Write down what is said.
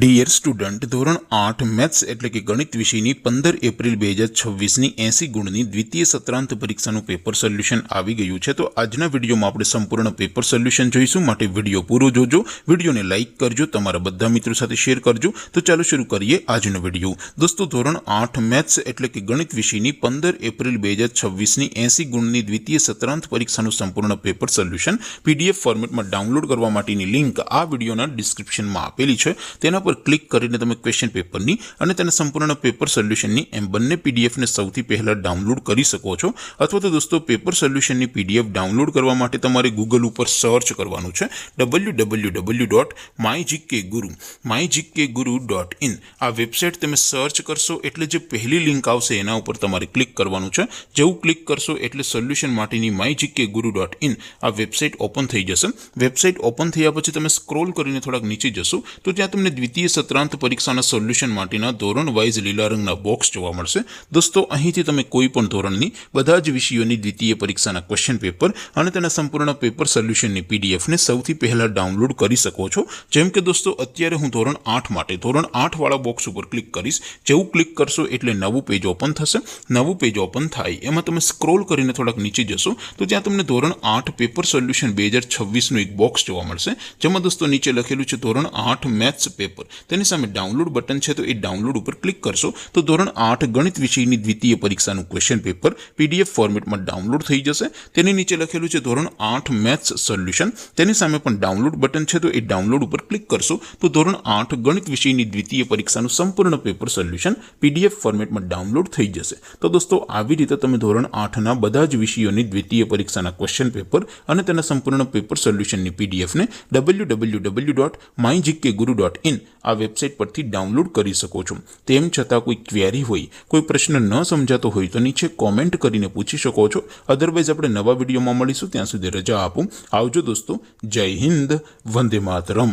Dear student, ધોરણ 8 maths એટલે કે ગણિત વિષયની 15 એપ્રિલ 2026ની 80 ગુણની દ્વિતીય સત્રાંત પરીક્ષાનું પેપર સોલ્યુશન આવી ગયું છે। તો આજના વિડીયોમાં આપણે સંપૂર્ણ પેપર સોલ્યુશન જોઈશું, માટે વિડીયો પૂરો જોજો, વિડીયોને લાઇક કરજો, તમારા બધા મિત્રો સાથે શેર કરજો। તો ચાલો શરૂ કરીએ આજનો વિડીયો। દોસ્તો, ધોરણ 8 મેથ્સ એટલે કે ગણિત વિષયની 15 એપ્રિલ 2026ની 80 ગુણની દ્વિતીય સત્રાંત પરીક્ષાનું સંપૂર્ણ પેપર સોલ્યુશન PDF ફોર્મેટમાં ડાઉનલોડ કરવા માટેની લિંક આ વિડીયોના ડિસ્ક્રિપ્શનમાં આપેલી છે। તેના પર ક્લિક કરીને તમે ક્વેશ્ચન પેપરની અને તેના સંપૂર્ણ પેપર સોલ્યુશનની એમ બંને પીડીએફને સૌથી પહેલા ડાઉનલોડ કરી શકો છો। અથવા તો દોસ્તો, પેપર સોલ્યુશનની પીડીએફ ડાઉનલોડ કરવા માટે તમારે ગૂગલ ઉપર સર્ચ કરવાનું છે www.mygkguru.in। આ વેબસાઇટ તમે સર્ચ કરશો એટલે જે પહેલી લિંક આવશે એના ઉપર તમારે ક્લિક કરવાનું છે। જેવું ક્લિક કરશો એટલે સોલ્યુશન માટેની mygkguru.in આ વેબસાઇટ ઓપન થઈ જશે। વેબસાઇટ ઓપન થયા પછી તમે સ્ક્રોલ કરીને થોડાક નીચે જશો તો ત્યાં તમને દ્વિતીય સત્રાંત પરીક્ષાના સોલ્યુશન માટેના ધોરણ વાઇઝ લીલા રંગના બોક્સ જોવા મળશે। દોસ્તો, અહીંથી તમે કોઈ પણ ધોરણની બધા જ વિષયોની દ્વિતીય પરીક્ષાના ક્વેશ્ચન પેપર અને તેના સંપૂર્ણ પેપર સોલ્યુશનની પીડીએફને સૌથી પહેલા ડાઉનલોડ કરી શકો છો। જેમ કે દોસ્તો, અત્યારે હું ધોરણ 8 માટે ધોરણ 8 વાળા બોક્સ ઉપર ક્લિક કરીશ। જેવું ક્લિક કરશો એટલે નવું પેજ ઓપન થશે। નવું પેજ ઓપન થાય એમાં તમે સ્ક્રોલ કરીને થોડાક નીચે જશો તો ત્યાં તમને ધોરણ 8 પેપર સોલ્યુશન 2026નું એક બોક્સ જોવા મળશે, જેમાં દોસ્તો નીચે લખેલું છે ધોરણ 8 મેથ્સ પેપર। તેની સામે ડાઉનલોડ બટન છે, તો એ ડાઉનલોડ ઉપર ક્લિક કરશો તો ધોરણ 8 ગણિત વિષયની દ્વિતીય પરીક્ષાનું ક્વેશ્ચન પેપર PDF ફોર્મેટમાં ડાઉનલોડ થઈ જશે। તેની નીચે લખેલું છે ધોરણ 8 મેથ્સ સોલ્યુશન। તેની સામે પણ ડાઉનલોડ બટન છે, તો એ ડાઉનલોડ ઉપર ક્લિક કરશો તો ધોરણ 8 ગણિત વિષયની દ્વિતીય પરીક્ષાનું સંપૂર્ણ પેપર સોલ્યુશન PDF ફોર્મેટમાં ડાઉનલોડ થઈ જશે। તો દોસ્તો, આવી રીતે તમે ધોરણ 8ના બધા જ વિષયોની દ્વિતીય પરીક્ષાના ક્વેશ્ચન પેપર અને તેના સંપૂર્ણ પેપર સોલ્યુશનની પીડીએફને www.mygkguru.in આ વેબસાઇટ પરથી ડાઉનલોડ કરી શકો છો। તેમ છતાં કોઈ ક્વેરી હોય, કોઈ પ્રશ્ન ન સમજાતો હોય તો નીચે કોમેન્ટ કરીને પૂછી શકો છો। અધરવાઇઝ આપણે નવા વિડીયોમાં મળીશું, ત્યાં સુધી રજા આપો। આવજો દોસ્તો, જય હિન્દ, વંદે માતરમ।